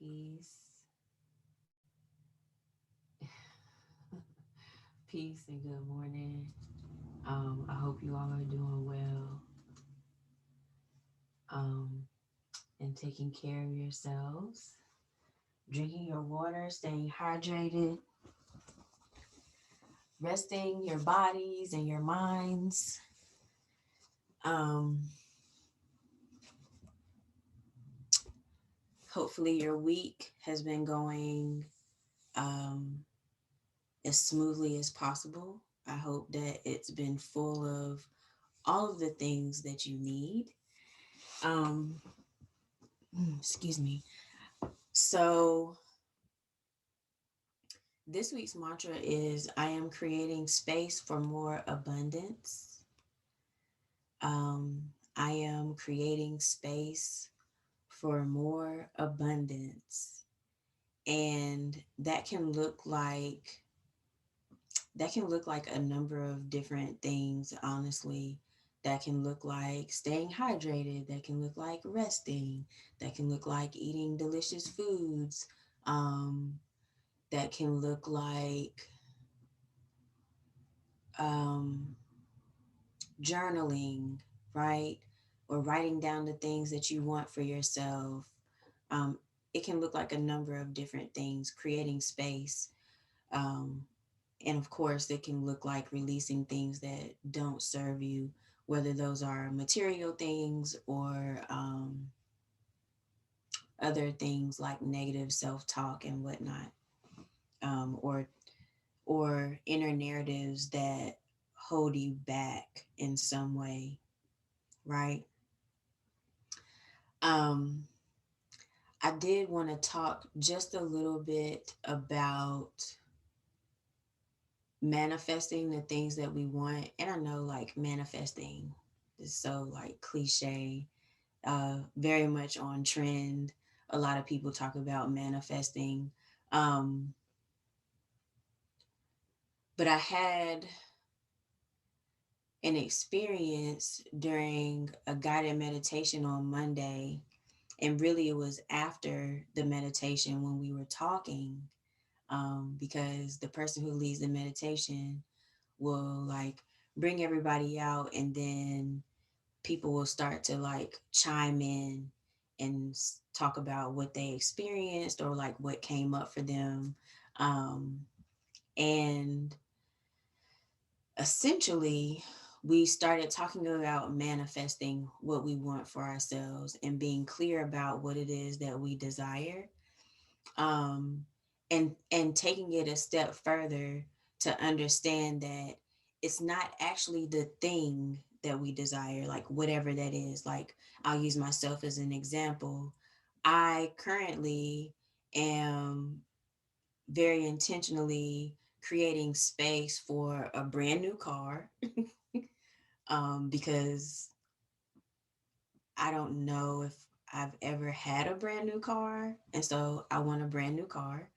Peace, peace, and good morning. I hope you all are doing well um, and taking care of yourselves, drinking your water, staying hydrated, resting your bodies and your minds. Um, Hopefully, your week has been going um, as smoothly as possible. I hope that it's been full of all of the things that you need. Um, excuse me. So, this week's mantra is I am creating space for more abundance. I am creating space for more abundance. And that can look like a number of different things, honestly. That can look like staying hydrated, that can look like resting, that can look like eating delicious foods, um, that can look like um, journaling, right? Or writing down the things that you want for yourself. Um, it can look like a number of different things, creating space. Um, and of course, it can look like releasing things that don't serve you, whether those are material things or other things like negative self talk and whatnot, um, or or inner narratives that hold you back in some way, right? Um, I did want to talk just a little bit about manifesting the things that we want. And I know like manifesting is so like cliche, very much on trend. A lot of people talk about manifesting. Um, but I had an experience during a guided meditation on Monday. And really, it was after the meditation when we were talking, because the person who leads the meditation will like bring everybody out, and then people will start to like chime in and talk about what they experienced or like what came up for them. Um, and essentially, we started talking about manifesting what we want for ourselves and being clear about what it is that we desire, um, and taking it a step further to understand that it's not actually the thing that we desire, like whatever that is. Like I'll use myself as an example. I currently am very intentionally creating space for a brand new car, because I don't know if I've ever had a brand new car. And so I want a brand new car.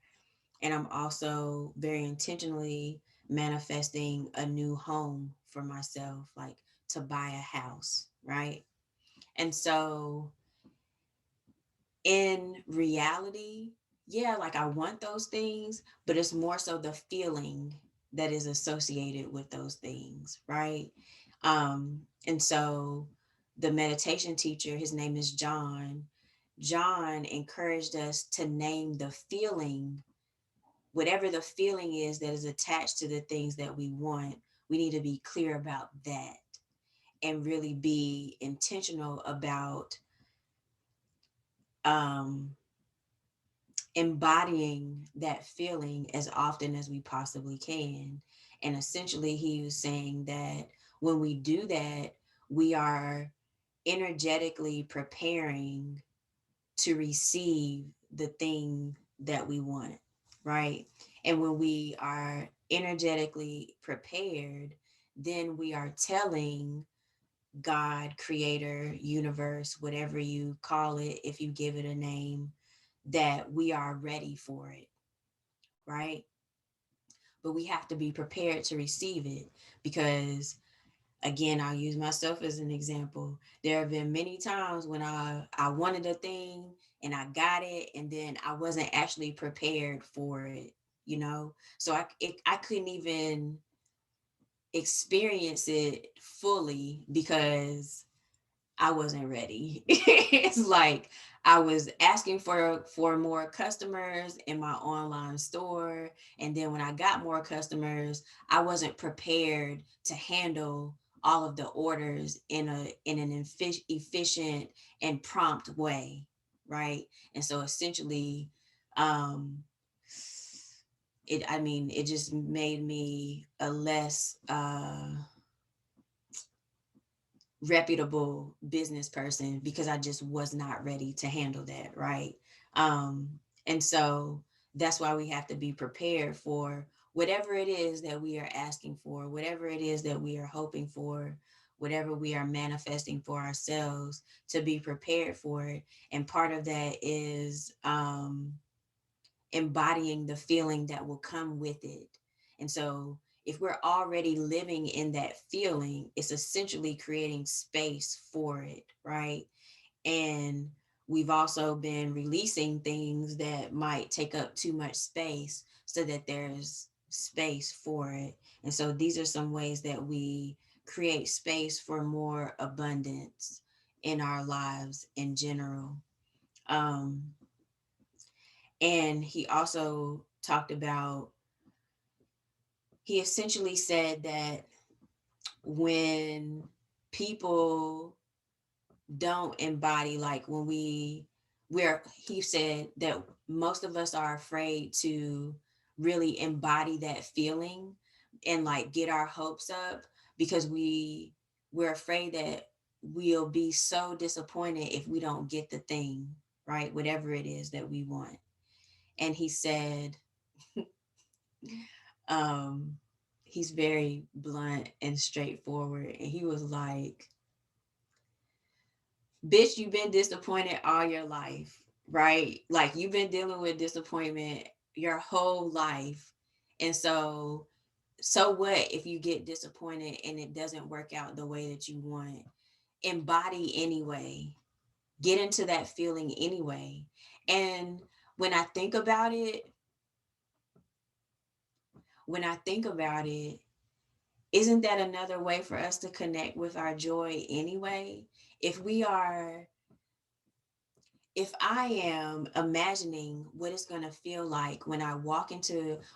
And I'm also very intentionally manifesting a new home for myself, like to buy a house, right? And so in reality, yeah, like I want those things, but it's more so the feeling that is associated with those things, right? And so the meditation teacher, his name is John. John encouraged us to name the feeling, whatever the feeling is that is attached to the things that we want. We need to be clear about that and really be intentional about um, embodying that feeling as often as we possibly can. And essentially, he was saying that when we do that, we are energetically preparing to receive the thing that we want, right? And when we are energetically prepared, then we are telling God, creator, universe, whatever you call it, if you give it a name, that we are ready for it, right? But we have to be prepared to receive it, because Again, I'll use myself as an example. There have been many times when I wanted a thing and I got it, and then I wasn't actually prepared for it, you know? So I couldn't even experience it fully because I wasn't ready. It's like I was asking for more customers in my online store, and then when I got more customers, I wasn't prepared to handle all of the orders in an efficient and prompt way, right? And so essentially, um, it just made me a less reputable business person because I just was not ready to handle that, right? Um, and so that's why we have to be prepared for whatever it is that we are asking for, whatever it is that we are hoping for, whatever we are manifesting for ourselves, to be prepared for it. And part of that is embodying the feeling that will come with it. And so, if we're already living in that feeling, it's essentially creating space for it, right? And we've also been releasing things that might take up too much space so that there's space for it. And so, these are some ways that we create space for more abundance in our lives in general. Um, and he also talked about, he essentially said that when people don't embody, like when he said that most of us are afraid to really embody that feeling and like get our hopes up because we're afraid that we'll be so disappointed if we don't get the thing, right? Whatever it is that we want. And he said, um he's very blunt and straightforward, and he was like, bitch, you've been disappointed all your life, right? Like you've been dealing with disappointment your whole life. And so what if you get disappointed and it doesn't work out the way that you want? Embody anyway, get into that feeling anyway. And when I think about it, when I think about it, isn't that another way for us to connect with our joy anyway? If we are, if I am imagining what it's going to feel like when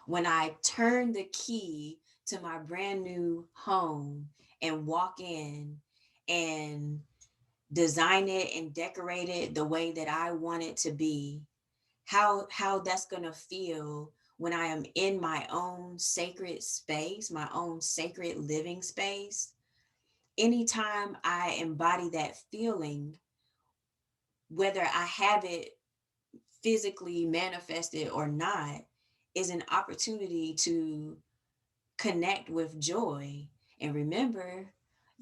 when I turn the key to my brand new home and walk in and design it and decorate it the way that I want it to be, how that's going to feel when I am in my own sacred space, my own sacred living space. Anytime I embody that feeling, whether I have it physically manifested or not, is an opportunity to connect with joy. And remember,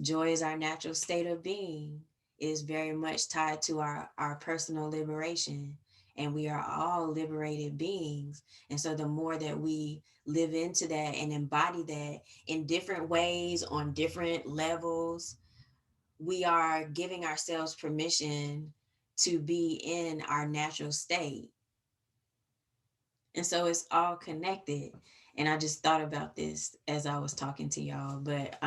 joy is our natural state of being. It is very much tied to our personal liberation. And we are all liberated beings. And so the more that we live into that and embody that in different ways, on different levels, we are giving ourselves permission to be in our natural state. And so it's all connected. And I just thought about this as I was talking to y'all. But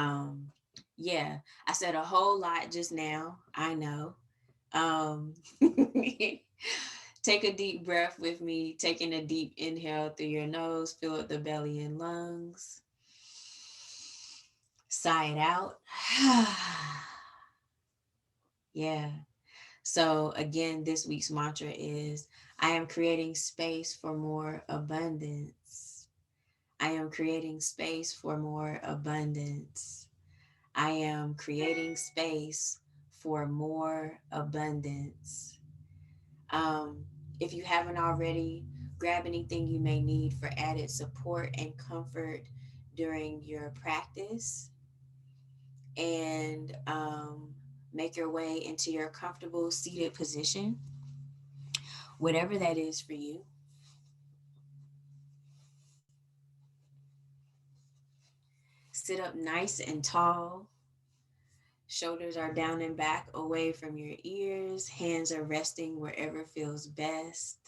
yeah, I said a whole lot just now. I know. Um Take a deep breath with me, taking a deep inhale through your nose, fill up the belly and lungs. Sigh it out. Yeah. So, again, this week's mantra is, I am creating space for more abundance. I am creating space for more abundance. I am creating space for more abundance. Um, if you haven't already, grab anything you may need for added support and comfort during your practice, and make your way into your comfortable seated position, whatever that is for you. Sit up nice and tall. Shoulders are down and back away from your ears. Hands are resting wherever feels best.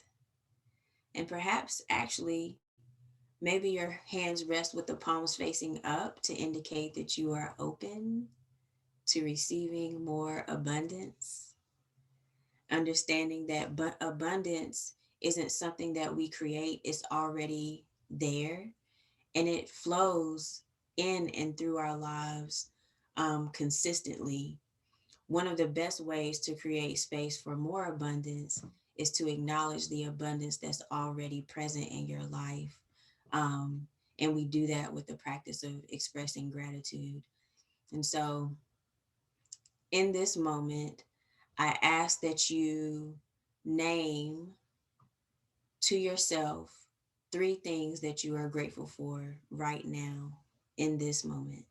And perhaps actually, maybe your hands rest with the palms facing up to indicate that you are open to receiving more abundance. Understanding that abundance isn't something that we create, it's already there and it flows in and through our lives consistently. One of the best ways to create space for more abundance is to acknowledge the abundance that's already present in your life. Um, and we do that with the practice of expressing gratitude. And so, in this moment, I ask that you name to yourself 3 things that you are grateful for right now in this moment.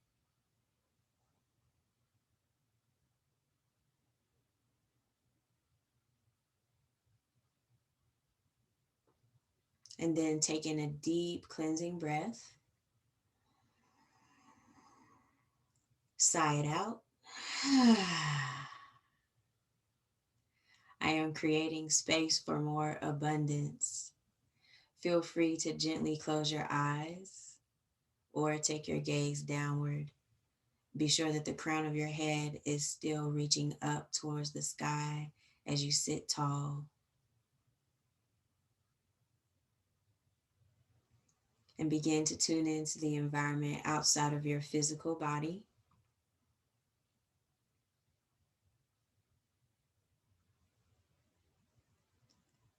And then taking a deep cleansing breath, sigh it out. I am creating space for more abundance. Feel free to gently close your eyes or take your gaze downward. Be sure that the crown of your head is still reaching up towards the sky as you sit tall. And begin to tune into the environment outside of your physical body.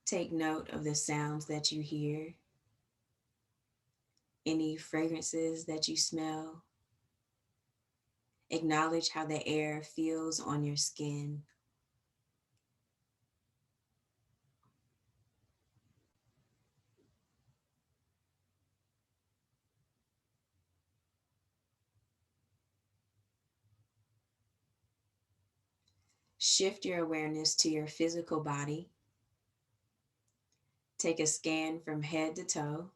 Take note of the sounds that you hear, any fragrances that you smell. Acknowledge how the air feels on your skin. Shift your awareness to your physical body. Take a scan from head to toe.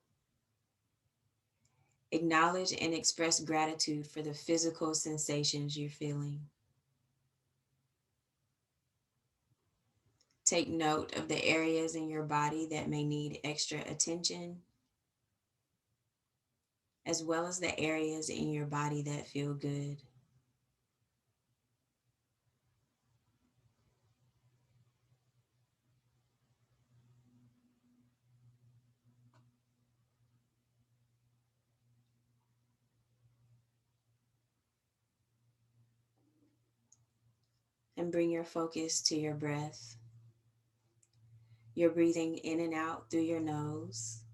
Acknowledge and express gratitude for the physical sensations you're feeling. Take note of the areas in your body that may need extra attention, as well as the areas in your body that feel good. And bring your focus to your breath. You're breathing in and out through your nose.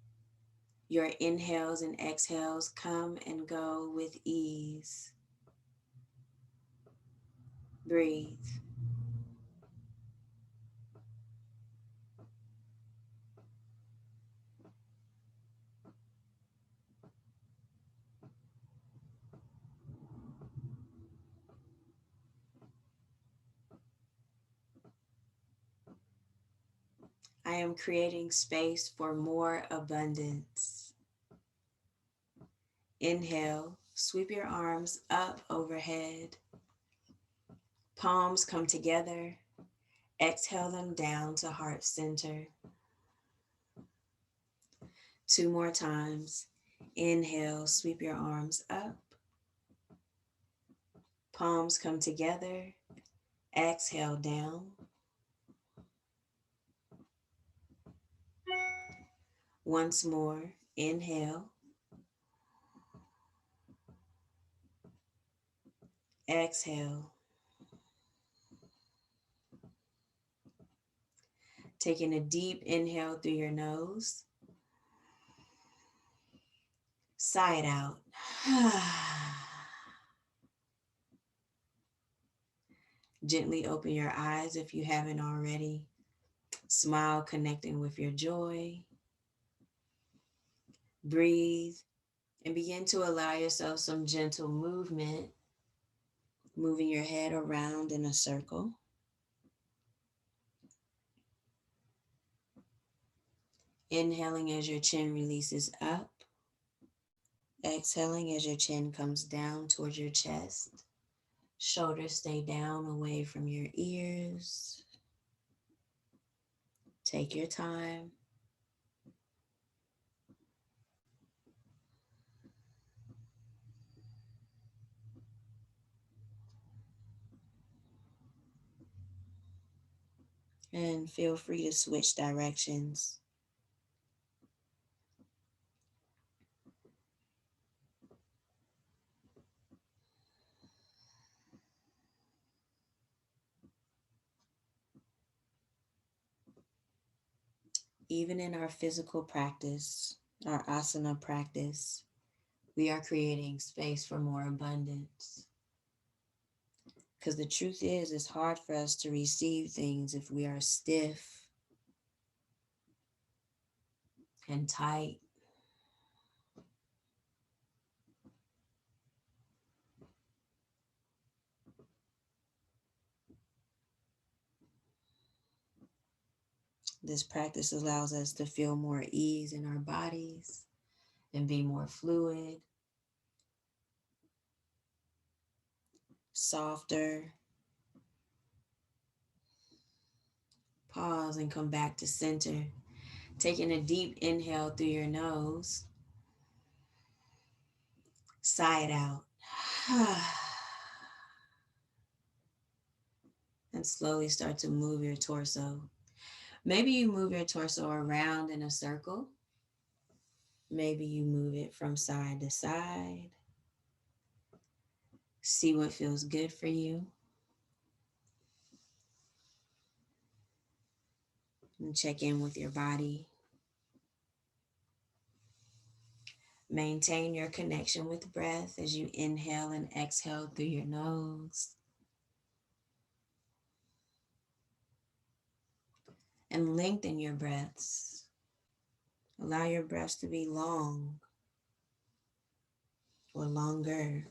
Your inhales and exhales come and go with ease. Breathe. I am creating space for more abundance. Inhale, sweep your arms up overhead. Palms come together. Exhale them down to heart center. 2 more times. Inhale, sweep your arms up. Palms come together. Exhale down. Once more. Inhale. Exhale. Taking a deep inhale through your nose. Sigh it out. Gently open your eyes if you haven't already. Smile, connecting with your joy. Breathe and begin to allow yourself some gentle movement, moving your head around in a circle. Inhaling as your chin releases up. Exhaling as your chin comes down towards your chest. Shoulders stay down away from your ears. Take your time. And feel free to switch directions. Even in our physical practice, our asana practice, we are creating space for more abundance. Because the truth is, it's hard for us to receive things if we are stiff and tight. This practice allows us to feel more ease in our bodies and be more fluid, softer. Pause and come back to center. Taking a deep inhale through your nose, sigh it out. And slowly start to move your torso. Maybe you move your torso around in a circle. Maybe you move it from side to side. See what feels good for you. And check in with your body. Maintain your connection with breath as you inhale and exhale through your nose. And lengthen your breaths. Allow your breaths to be long or longer.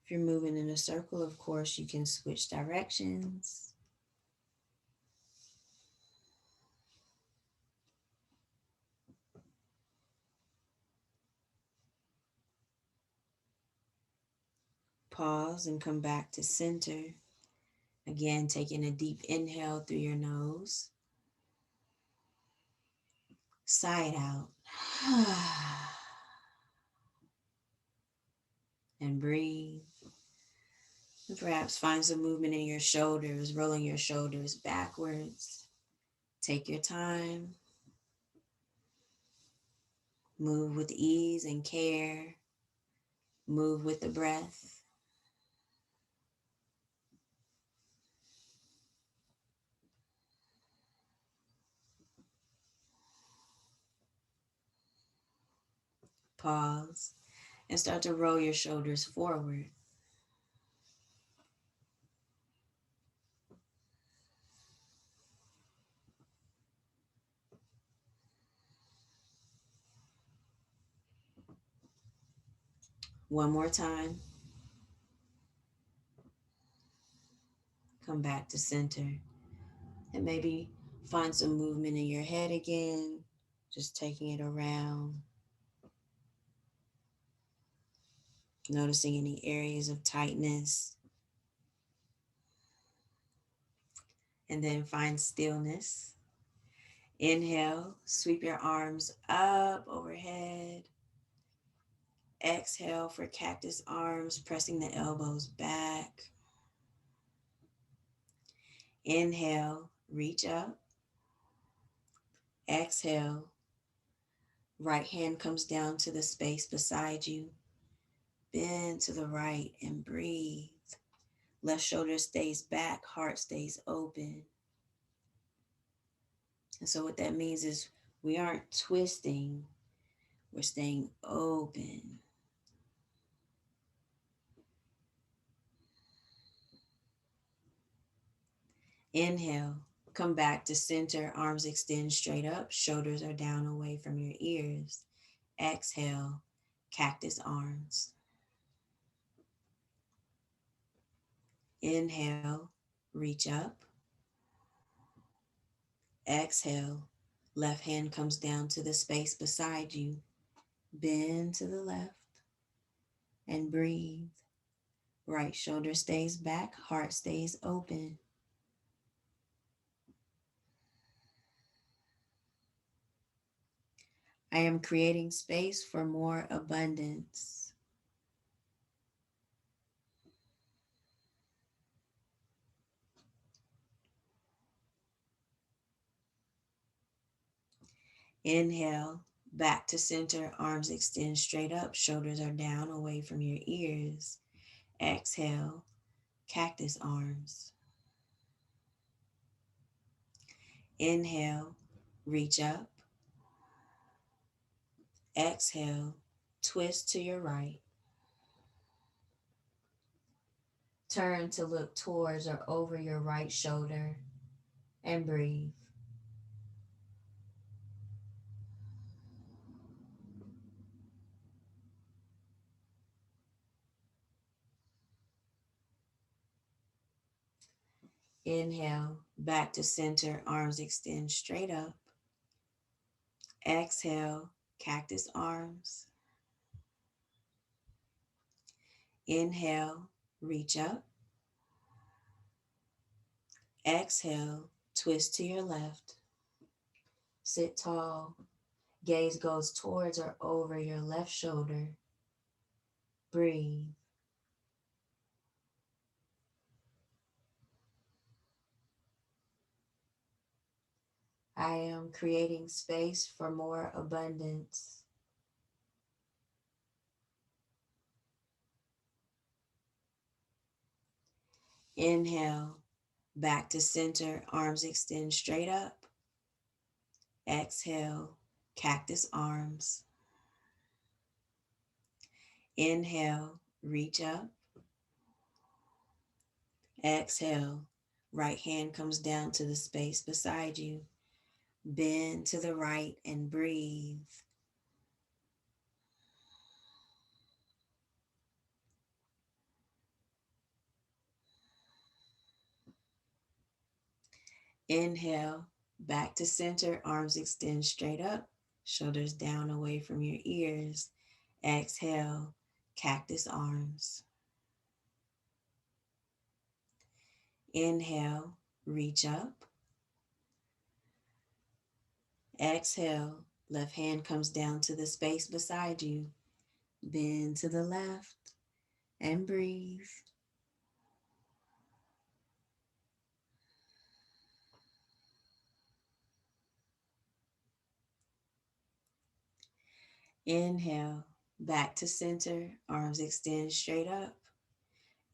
If you're moving in a circle, of course, you can switch directions. Pause and come back to center. Again, taking a deep inhale through your nose. Sigh it out. And breathe. And perhaps find some movement in your shoulders, rolling your shoulders backwards. Take your time. Move with ease and care. Move with the breath. Pause and start to roll your shoulders forward. One more time. Come back to center. And maybe find some movement in your head again. Just taking it around. Noticing any areas of tightness. And then find stillness. Inhale, sweep your arms up overhead. Exhale for cactus arms, pressing the elbows back. Inhale, reach up. Exhale, right hand comes down to the space beside you. Bend to the right and breathe. Left shoulder stays back, heart stays open. And so what that means is we aren't twisting, we're staying open. Inhale, come back to center, arms extend straight up, shoulders are down away from your ears. Exhale, cactus arms. Inhale, reach up. Exhale. Left hand comes down to the space beside you. Bend to the left and breathe. Right shoulder stays back, heart stays open. I am creating space for more abundance. Inhale, back to center, arms extend straight up, shoulders are down away from your ears. Exhale, cactus arms. Inhale, reach up. Exhale, twist to your right. Turn to look towards or over your right shoulder and breathe. Inhale, back to center, arms extend straight up. Exhale, cactus arms. Inhale, reach up. Exhale, twist to your left. Sit tall. Gaze goes towards or over your left shoulder. Breathe. I am creating space for more abundance. Inhale, back to center, arms extend straight up. Exhale, cactus arms. Inhale, reach up. Exhale, right hand comes down to the space beside you. Bend to the right and breathe. Inhale, back to center, arms extend straight up, shoulders down away from your ears. Exhale, cactus arms. Inhale, reach up. Exhale, left hand comes down to the space beside you. Bend to the left and breathe. Inhale, back to center, arms extend straight up.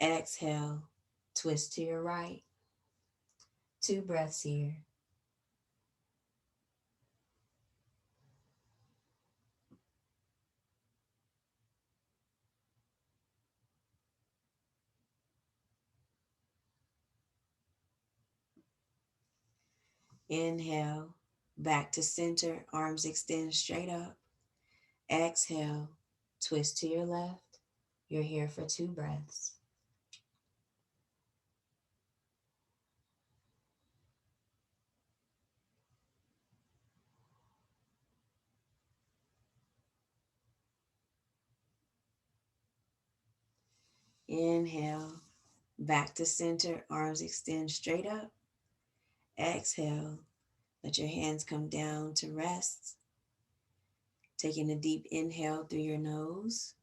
Exhale, twist to your right. 2 breaths here. Inhale, back to center, arms extend straight up. Exhale, twist to your left. You're here for 2 breaths. Inhale, back to center, arms extend straight up. Exhale, let your hands come down to rest. Taking a deep inhale through your nose.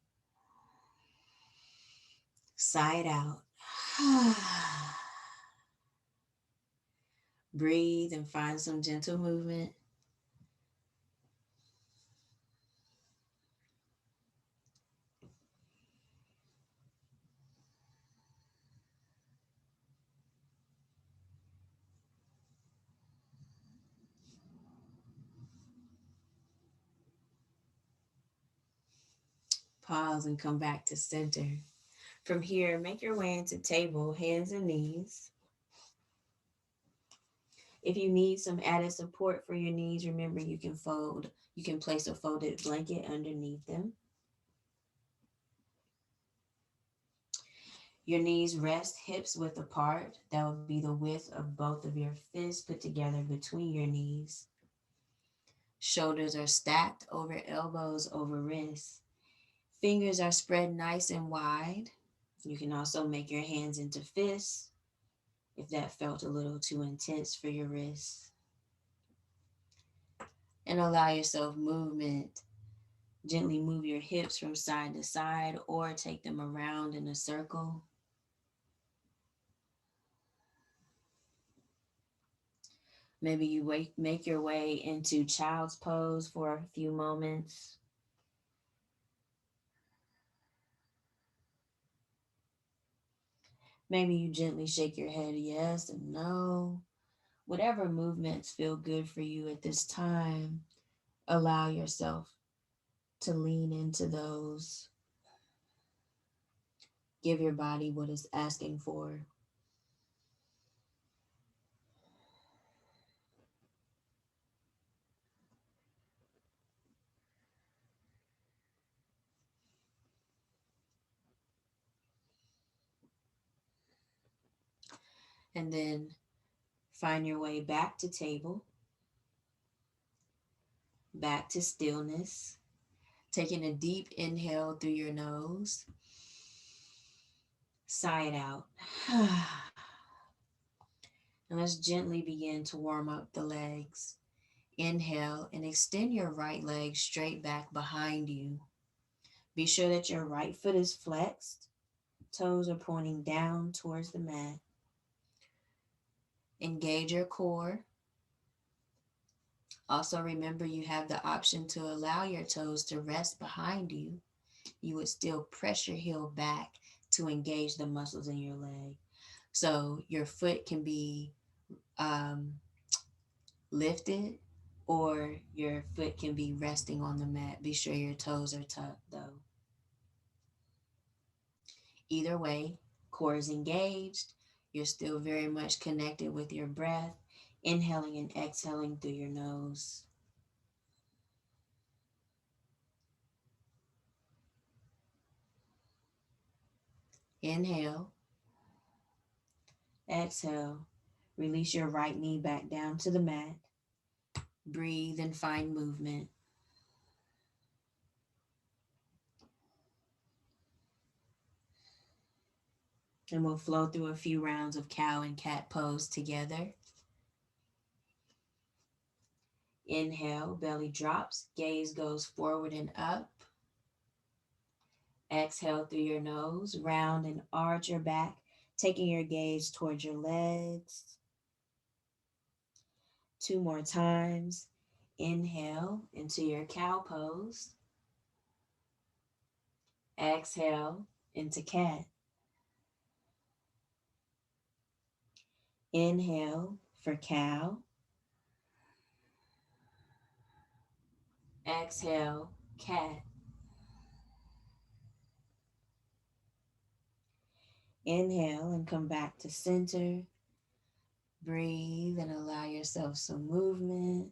Sigh it out. Breathe and find some gentle movement. Pause and come back to center. From here, make your way into table, hands and knees. If you need some added support for your knees, remember you can place a folded blanket underneath them. Your knees rest hips width apart. That would be the width of both of your fists put together between your knees. Shoulders are stacked over elbows over wrists. Fingers are spread nice and wide. You can also make your hands into fists if that felt a little too intense for your wrists. And allow yourself movement. Gently move your hips from side to side or take them around in a circle. Maybe you make your way into child's pose for a few moments. Maybe you gently shake your head yes and no. Whatever movements feel good for you at this time, allow yourself to lean into those. Give your body what it's asking for. And then find your way back to table, back to stillness. Taking a deep inhale through your nose, sigh it out. And let's gently begin to warm up the legs. Inhale and extend your right leg straight back behind you. Be sure that your right foot is flexed, toes are pointing down towards the mat. Engage your core. Also, remember you have the option to allow your toes to rest behind you. You would still press your heel back to engage the muscles in your leg. So your foot can be um, lifted or your foot can be resting on the mat. Be sure your toes are tucked though. Either way, core is engaged. You're still very much connected with your breath, inhaling and exhaling through your nose. Inhale, exhale. Release your right knee back down to the mat. Breathe and find movement. And we'll flow through a few rounds of cow and cat pose together. Inhale, belly drops, gaze goes forward and up. Exhale through your nose, round and arch your back, taking your gaze towards your legs. Two more times. Inhale into your cow pose. Exhale into cat. Inhale for cow. Exhale, cat. Inhale and come back to center. Breathe and allow yourself some movement.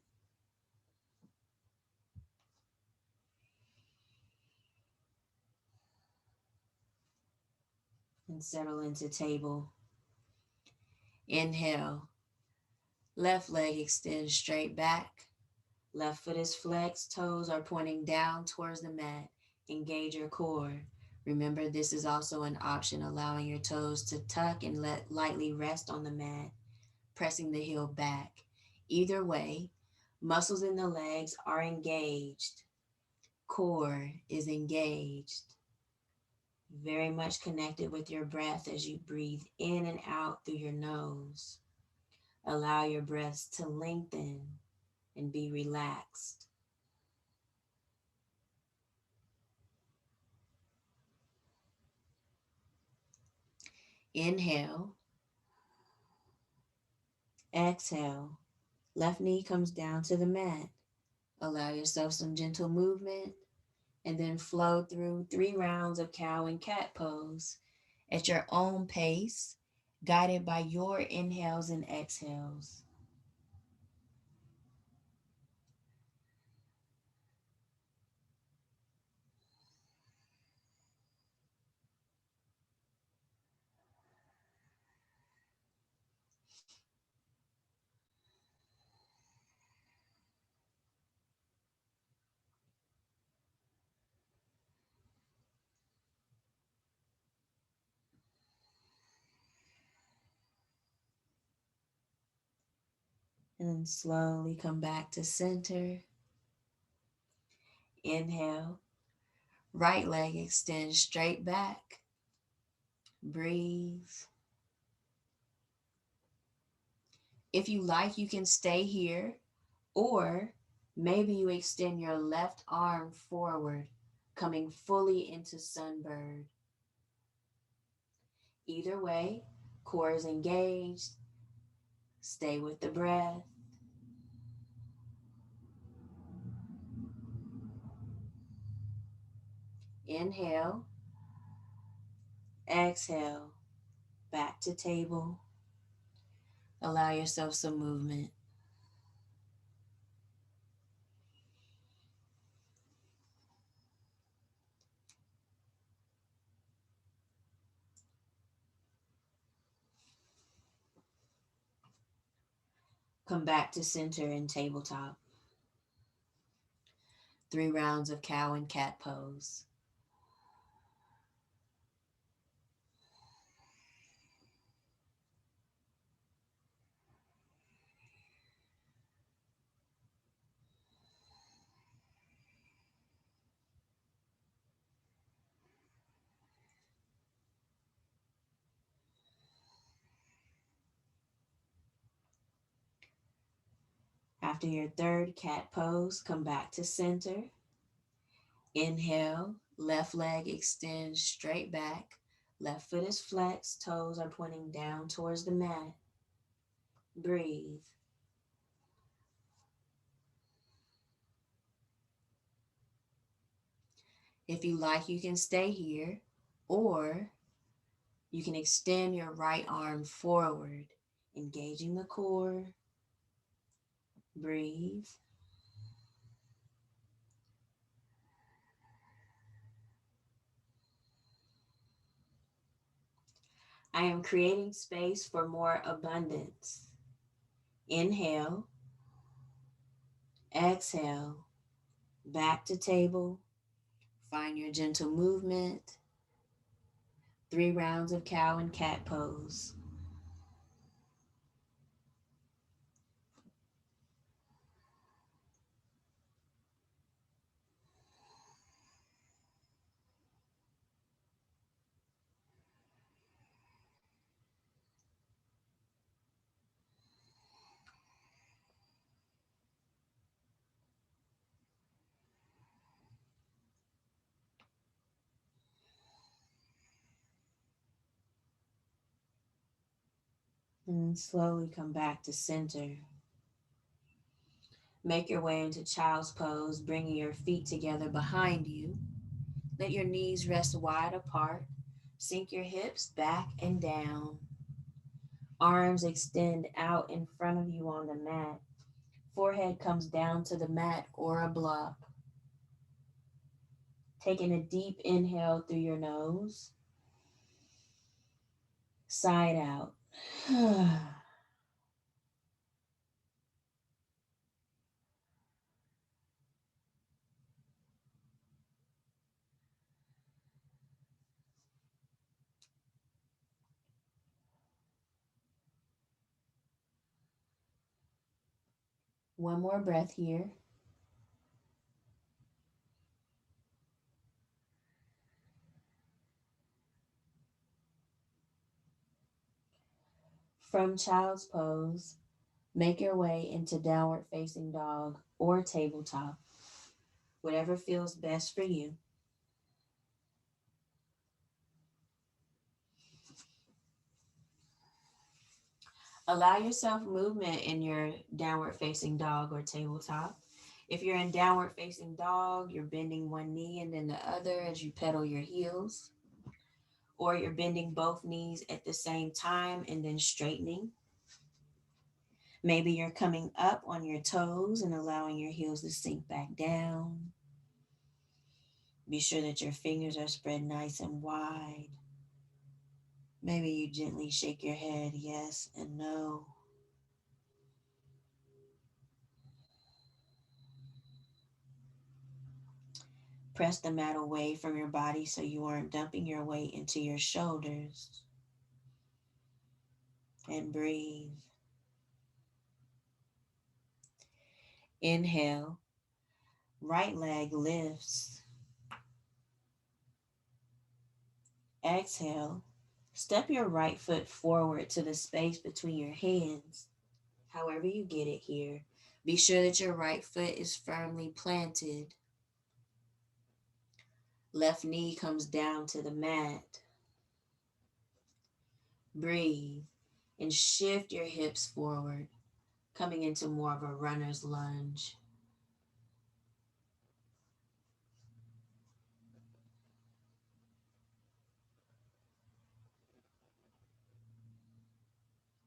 And settle into table. Inhale. Left leg extends straight back. Left foot is flexed. Toes are pointing down towards the mat. Engage your core. Remember, this is also an option, allowing your toes to tuck and let lightly rest on the mat, pressing the heel back. Either way, muscles in the legs are engaged. Core is engaged. Very much connected with your breath as you breathe in and out through your nose. Allow your breaths to lengthen and be relaxed. Inhale, exhale. Left knee comes down to the mat. Allow yourself some gentle movement and then flow through 3 rounds of cow and cat pose at your own pace, guided by your inhales and exhales. And then slowly come back to center. Inhale. Right leg extends straight back. Breathe. If you like, you can stay here, or maybe you extend your left arm forward, coming fully into sunbird. Either way, core is engaged. Stay with the breath. Inhale. Exhale. Back to table. Allow yourself some movement. Come back to center in tabletop. 3 rounds of cow and cat pose. After your third cat pose, come back to center. Inhale, left leg extends straight back. Left foot is flexed, toes are pointing down towards the mat. Breathe. If you like, you can stay here, or you can extend your right arm forward, engaging the core. Breathe. I am creating space for more abundance. Inhale, exhale, back to table. Find your gentle movement. 3 rounds of cow and cat pose. And slowly come back to center. Make your way into child's pose, bringing your feet together behind you. Let your knees rest wide apart. Sink your hips back and down. Arms extend out in front of you on the mat. Forehead comes down to the mat or a block. Taking a deep inhale through your nose. Side out. One more breath here. From child's pose, make your way into downward facing dog or tabletop, whatever feels best for you. Allow yourself movement in your downward facing dog or tabletop. If you're in downward facing dog, you're bending one knee and then the other as you pedal your heels, or you're bending both knees at the same time and then straightening. Maybe you're coming up on your toes and allowing your heels to sink back down. Be sure that your fingers are spread nice and wide. Maybe you gently shake your head yes and no. Press the mat away from your body so you aren't dumping your weight into your shoulders. And breathe. Inhale, right leg lifts. Exhale, step your right foot forward to the space between your hands. However, you get it here. Be sure that your right foot is firmly planted. Left knee comes down to the mat. Breathe and shift your hips forward, coming into more of a runner's lunge.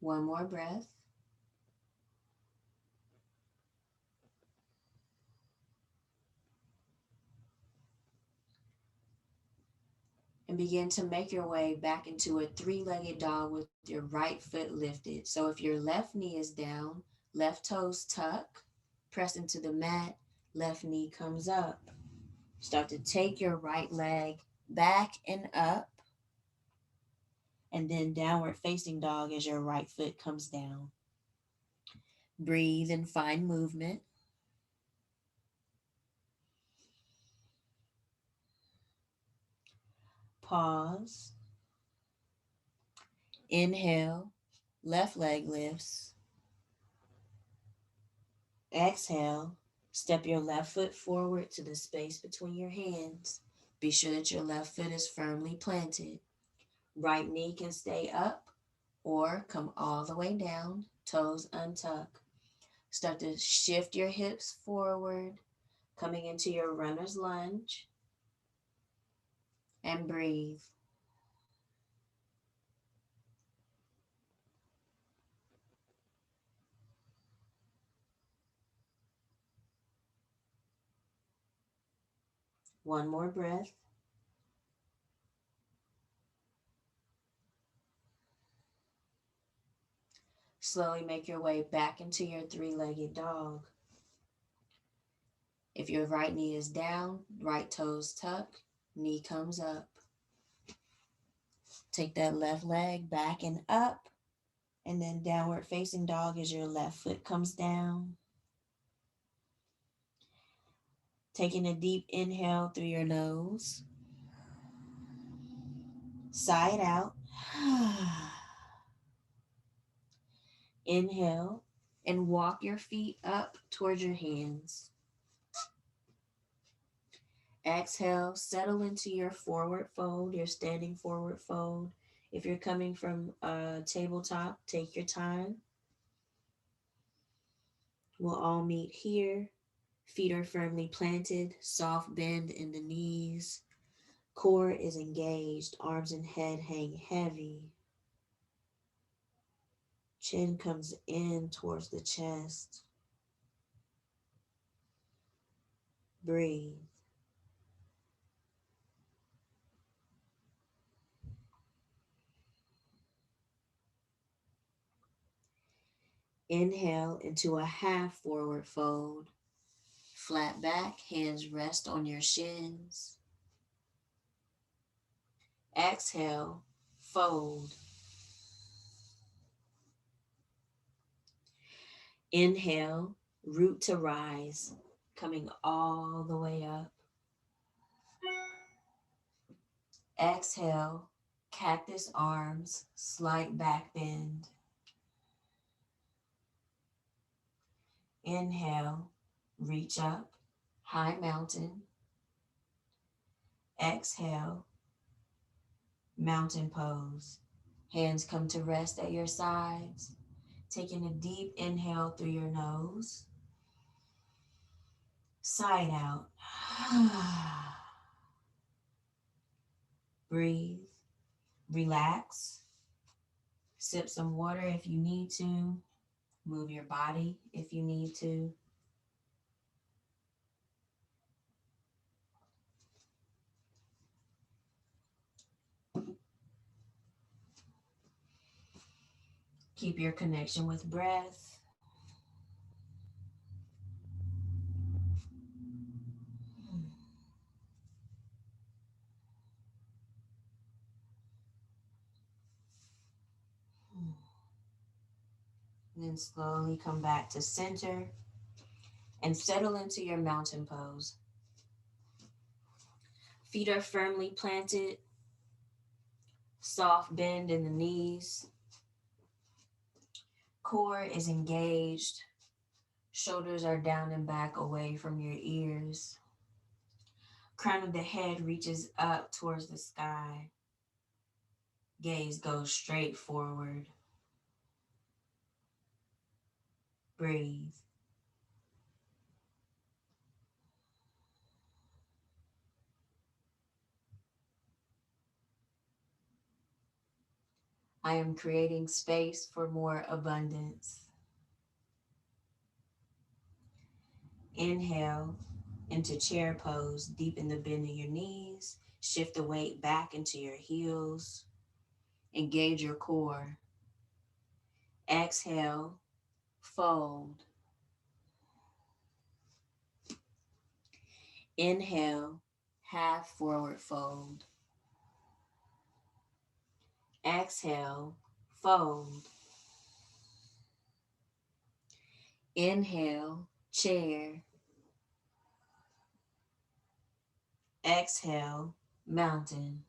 One more breath. And begin to make your way back into a three-legged dog with your right foot lifted. So if your left knee is down, left toes tuck, press into the mat, left knee comes up. Start to take your right leg back and up, and then downward facing dog as your right foot comes down. Breathe and find movement. Pause. Inhale, left leg lifts. Exhale, step your left foot forward to the space between your hands. Be sure that your left foot is firmly planted. Right knee can stay up or come all the way down, toes untuck. Start to shift your hips forward, coming into your runner's lunge, and breathe. One more breath. Slowly make your way back into your three-legged dog. If your right knee is down, right toes tuck, knee comes up. Take that left leg back and up, and then downward facing dog as your left foot comes down. Taking a deep inhale through your nose, sigh it out. Inhale and walk your feet up towards your hands. Exhale, settle into your forward fold, your standing forward fold. If you're coming from a tabletop, take your time. We'll all meet here. Feet are firmly planted, soft bend in the knees. Core is engaged, arms and head hang heavy. Chin comes in towards the chest. Breathe. Inhale into a half forward fold. Flat back, hands rest on your shins. Exhale, fold. Inhale, root to rise, coming all the way up. Exhale, cactus arms, slight back bend. Inhale, reach up, high mountain. Exhale, mountain pose. Hands come to rest at your sides. Taking a deep inhale through your nose. Sigh it out. Breathe. Relax. Sip some water if you need to. Move your body if you need to. Keep your connection with breath. And then slowly come back to center and settle into your mountain pose. Feet are firmly planted, soft bend in the knees, core is engaged, shoulders are down and back away from your ears. Crown of the head reaches up towards the sky. Gaze goes straight forward. Breathe. I am creating space for more abundance. Inhale into chair pose. Deepen the bend in your knees. Shift the weight back into your heels. Engage your core. Exhale, fold. Inhale, half forward fold. Exhale, fold. Inhale, chair. Exhale, mountain.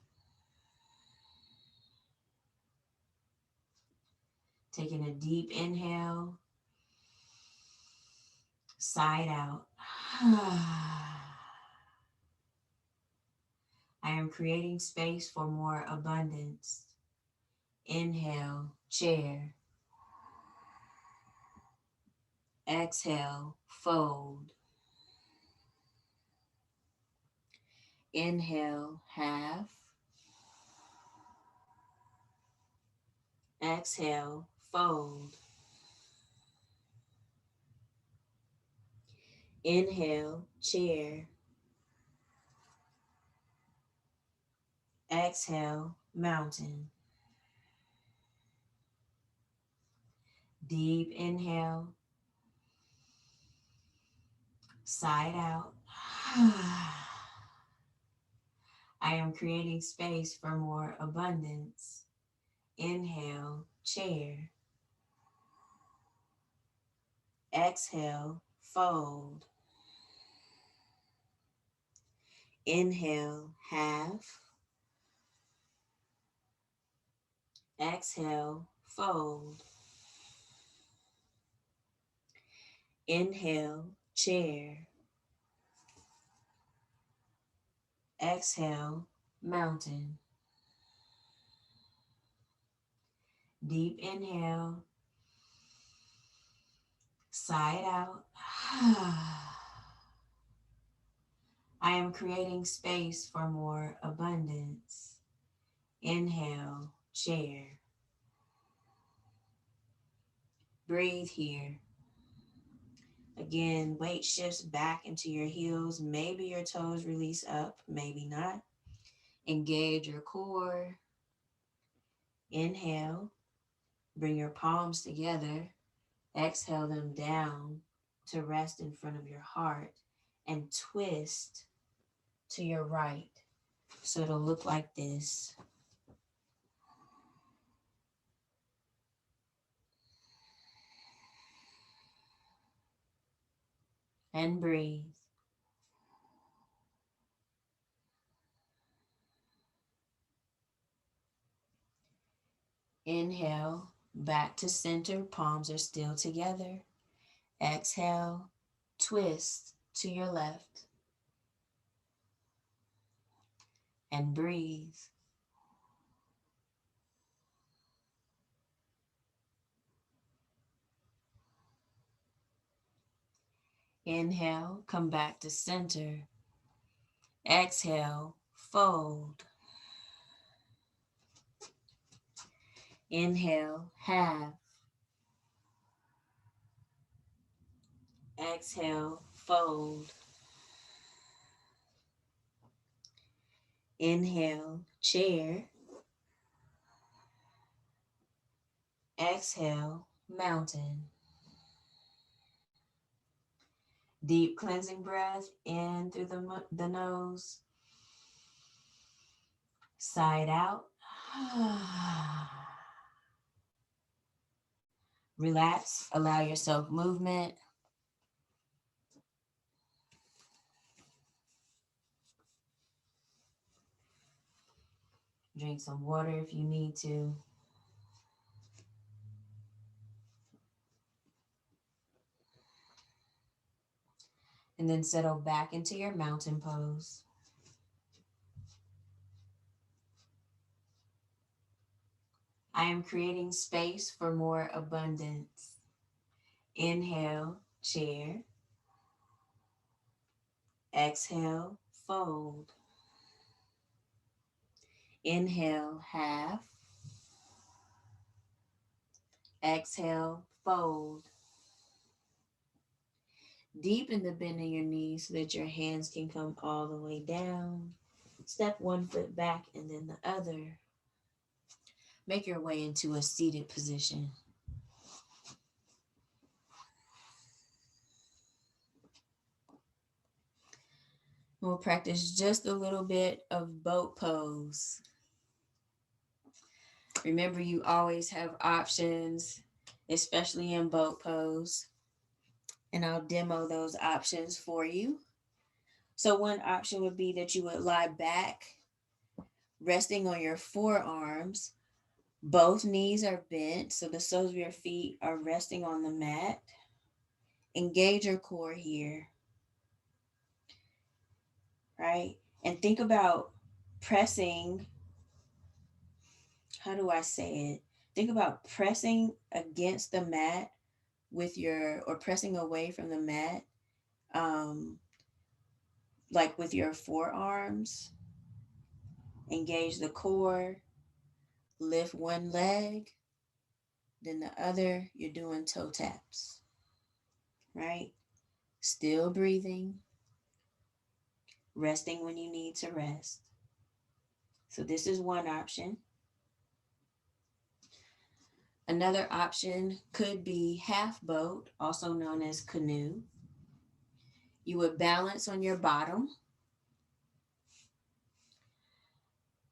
Taking a deep inhale, side out. I am creating space for more abundance. Inhale, chair. Exhale, fold. Inhale, half. Exhale, fold. Inhale, chair. Exhale, mountain. Deep inhale, side out. I am creating space for more abundance. Inhale, chair. Exhale, fold. Inhale, half. Exhale, fold. Inhale, chair. Exhale, mountain. Deep inhale, side out. I am creating space for more abundance. Inhale, chair. Breathe here. Again, weight shifts back into your heels. Maybe your toes release up, maybe not. Engage your core. Inhale, bring your palms together. Exhale them down to rest in front of your heart and twist to your right. So it'll look like this. And breathe. Inhale, back to center, palms are still together. Exhale, twist to your left. And breathe. Inhale, come back to center. Exhale, fold. Inhale, half. Exhale, fold. Inhale, chair. Exhale, mountain. Deep cleansing breath in through the nose. Side out. Relax, allow yourself movement. Drink some water if you need to. And then settle back into your mountain pose. I am creating space for more abundance. Inhale, chair. Exhale, fold. Inhale, half. Exhale, fold. Deepen the bend in your knees so that your hands can come all the way down. Step one foot back and then the other. Make your way into a seated position. We'll practice just a little bit of boat pose. Remember, you always have options, especially in boat pose. And I'll demo those options for you. So one option would be that you would lie back, resting on your forearms. Both knees are bent, so the soles of your feet are resting on the mat. Engage your core here, right? And think about pressing, how do I say it? Think about pressing against the mat with your, or pressing away from the mat, um, like with your forearms. Engage the core, lift one leg, then the other, you're doing toe taps, right? Still breathing, resting when you need to rest. So this is one option. Another option could be half boat, also known as canoe. You would balance on your bottom,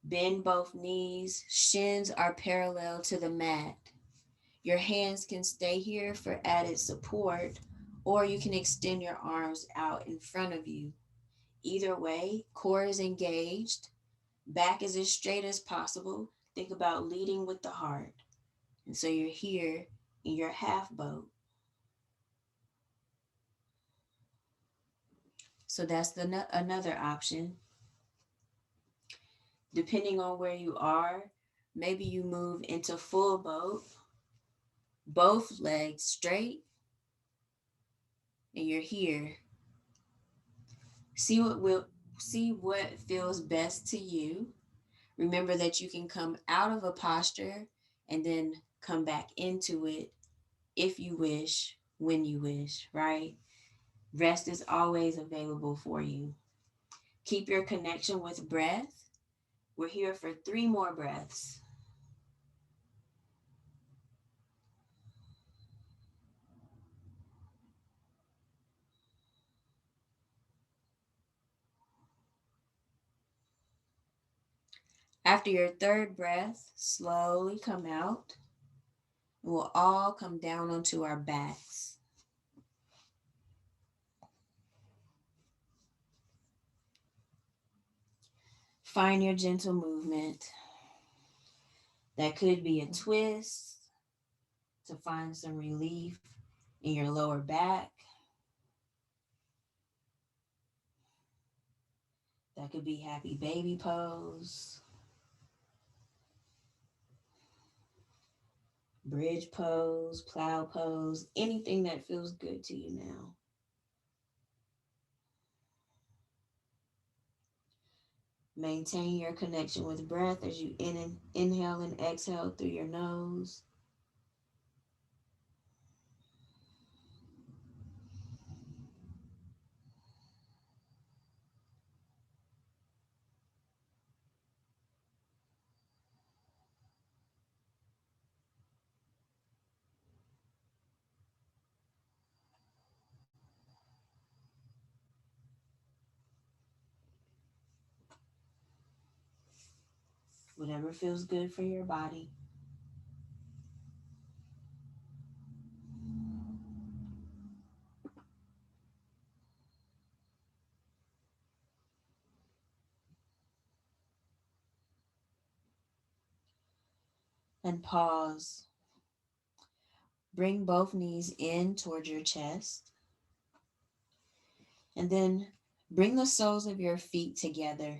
bend both knees, shins are parallel to the mat. Your hands can stay here for added support, or you can extend your arms out in front of you. Either way, core is engaged, back is as straight as possible. Think about leading with the heart. And so you're here in your half boat. So that's another option. Depending on where you are, maybe you move into full boat, both legs straight, and you're here. See what feels best to you. Remember that you can come out of a posture and then come back into it if you wish, when you wish, right? Rest is always available for you. Keep your connection with breath. We're here for 3 more breaths. After your third breath, slowly come out. We'll all come down onto our backs. Find your gentle movement. That could be a twist to find some relief in your lower back. That could be happy baby pose, bridge pose, plow pose, anything that feels good to you now. Maintain your connection with breath as you inhale and exhale through your nose. Whatever feels good for your body. And pause. Bring both knees in towards your chest. And then bring the soles of your feet together.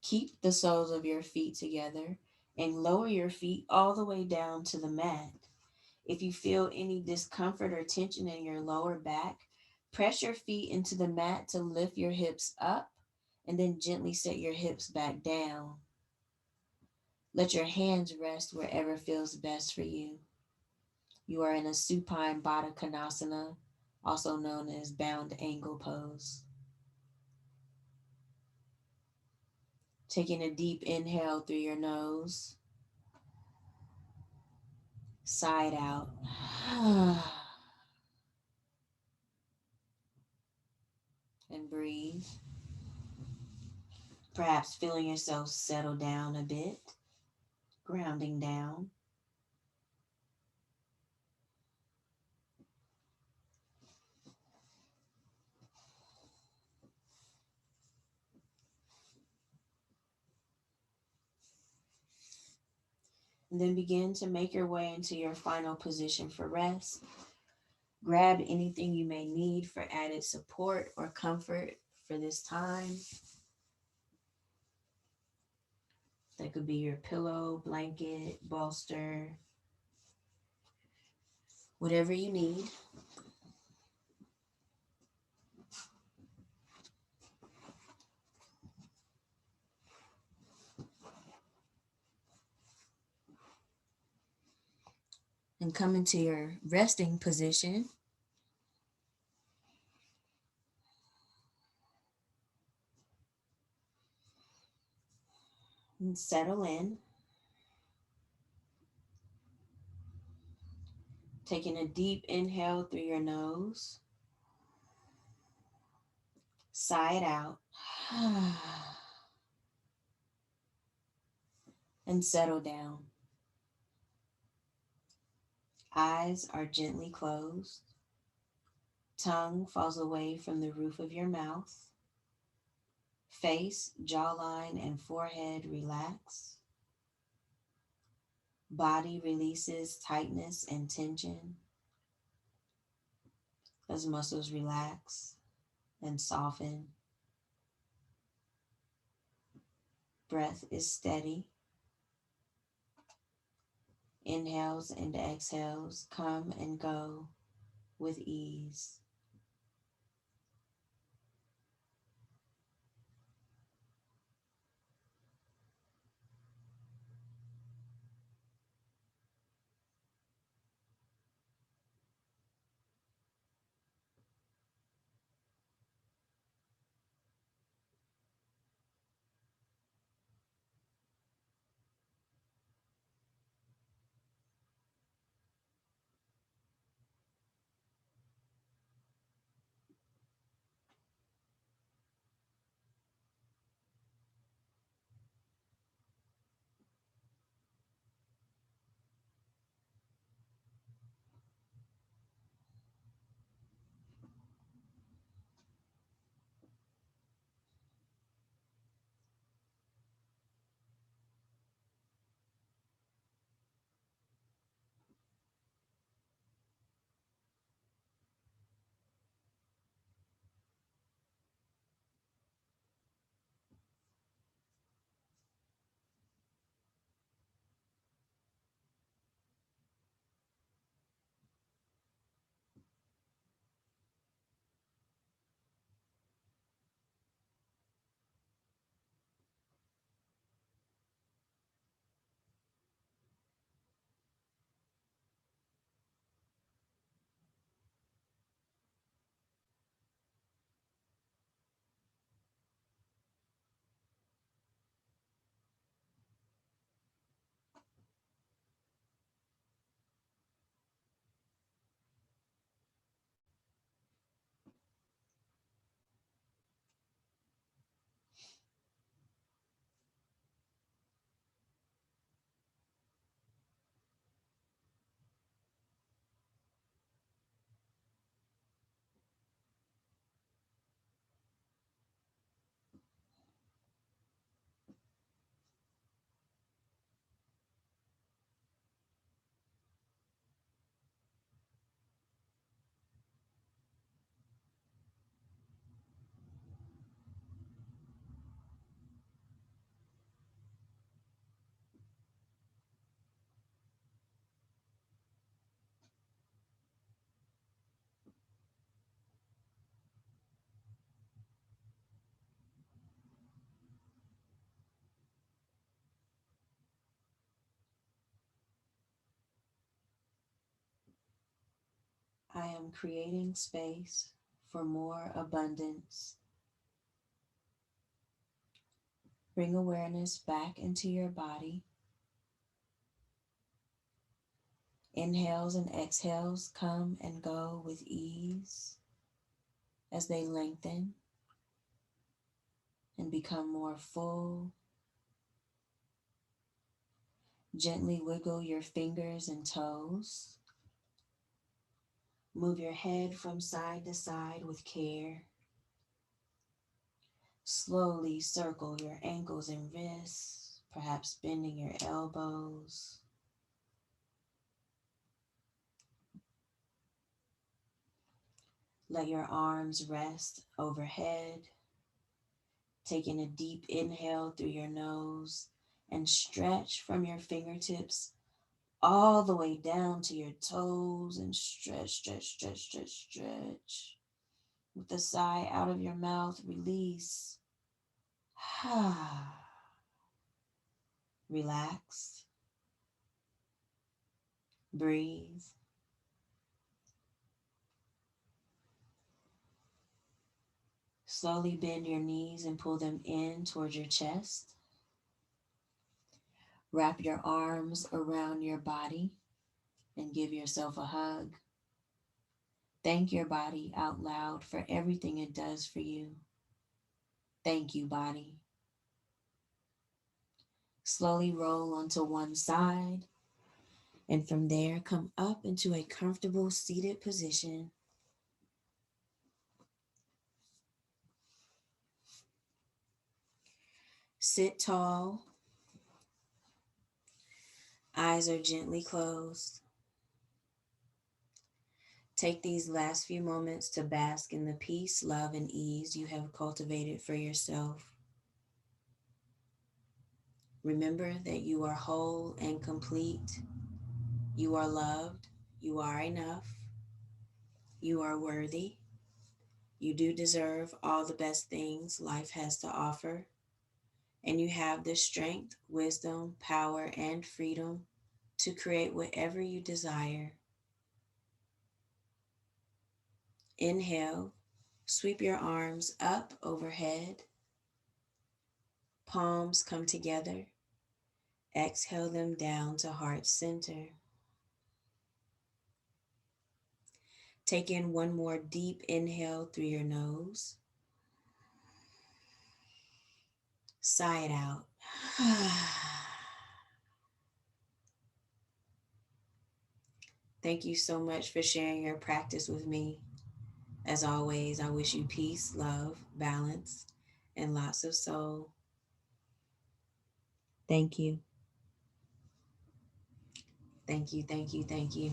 Keep the soles of your feet together and lower your feet all the way down to the mat. If you feel any discomfort or tension in your lower back, press your feet into the mat to lift your hips up and then gently set your hips back down. Let your hands rest wherever feels best for you. You are in a supine Baddha Konasana, also known as bound angle pose. Taking a deep inhale through your nose, side out. And breathe. Perhaps feeling yourself settle down a bit, grounding down. And then begin to make your way into your final position for rest. Grab anything you may need for added support or comfort for this time. That could be your pillow, blanket, bolster, whatever you need. And come into your resting position and settle in. Taking a deep inhale through your nose, sigh it out, and settle down. Eyes are gently closed. Tongue falls away from the roof of your mouth. Face, jawline, and forehead relax. Body releases tightness and tension as muscles relax and soften. Breath is steady. Inhales and exhales come and go with ease. I am creating space for more abundance. Bring awareness back into your body. Inhales and exhales come and go with ease as they lengthen and become more full. Gently wiggle your fingers and toes. Move your head from side to side with care. Slowly circle your ankles and wrists, perhaps bending your elbows. Let your arms rest overhead, taking a deep inhale through your nose and stretch from your fingertips all the way down to your toes and stretch, stretch, stretch, stretch, stretch. With the sigh out of your mouth, release. Relax, breathe. Slowly bend your knees and pull them in towards your chest. Wrap your arms around your body and give yourself a hug. Thank your body out loud for everything it does for you. Thank you, body. Slowly roll onto one side, and from there come up into a comfortable seated position. Sit tall, eyes are gently closed. Take these last few moments to bask in the peace, love, and ease you have cultivated for yourself. Remember that you are whole and complete. You are loved. You are enough. You are worthy. You do deserve all the best things life has to offer. And you have the strength, wisdom, power, and freedom to create whatever you desire. Inhale, sweep your arms up overhead, palms come together. Exhale them down to heart center. Take in one more deep inhale through your nose. Sigh it out. Thank you so much for sharing your practice with me. As always, I wish you peace, love, balance, and lots of soul. Thank you. Thank you, thank you, thank you.